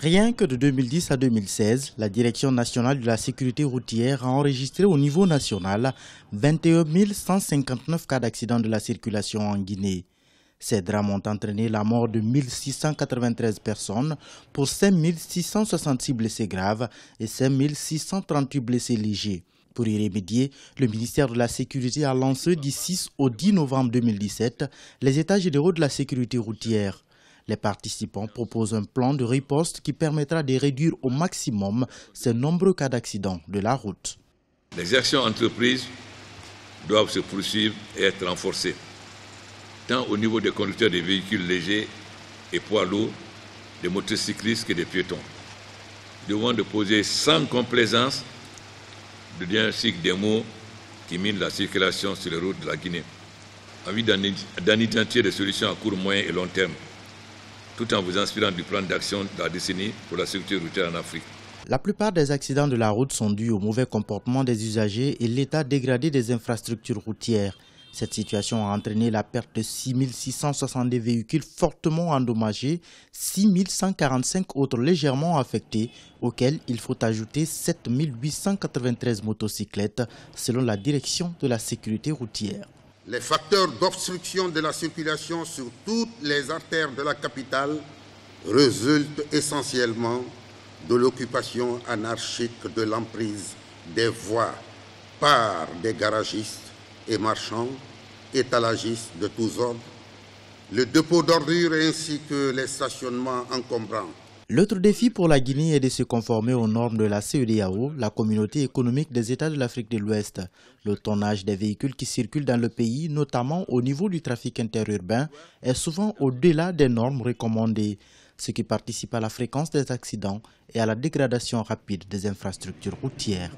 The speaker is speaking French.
Rien que de 2010 à 2016, la Direction nationale de la sécurité routière a enregistré au niveau national 21 159 cas d'accidents de la circulation en Guinée. Ces drames ont entraîné la mort de 1693 personnes pour 5 666 blessés graves et 5 638 blessés légers. Pour y remédier, le ministère de la Sécurité a lancé du 6 au 10 novembre 2017 les états généraux de la sécurité routière. Les participants proposent un plan de riposte qui permettra de réduire au maximum ces nombreux cas d'accidents de la route. Les actions entreprises doivent se poursuivre et être renforcées, tant au niveau des conducteurs des véhicules légers et poids lourds, des motocyclistes que des piétons. Nous devons déposer sans complaisance le diagnostic des maux qui minent la circulation sur les routes de la Guinée, en vue d'en identifier des solutions à court, moyen et long terme, tout en vous inspirant du plan d'action de la décennie pour la sécurité routière en Afrique. La plupart des accidents de la route sont dus au mauvais comportement des usagers et l'état dégradé des infrastructures routières. Cette situation a entraîné la perte de 6 662 véhicules fortement endommagés, 6 145 autres légèrement affectés, auxquels il faut ajouter 7 893 motocyclettes, selon la Direction de la sécurité routière. Les facteurs d'obstruction de la circulation sur toutes les artères de la capitale résultent essentiellement de l'occupation anarchique de l'emprise des voies par des garagistes et marchands, étalagistes de tous ordres, le dépôt d'ordures ainsi que les stationnements encombrants. L'autre défi pour la Guinée est de se conformer aux normes de la CEDEAO, la communauté économique des États de l'Afrique de l'Ouest. Le tonnage des véhicules qui circulent dans le pays, notamment au niveau du trafic interurbain, est souvent au-delà des normes recommandées, ce qui participe à la fréquence des accidents et à la dégradation rapide des infrastructures routières.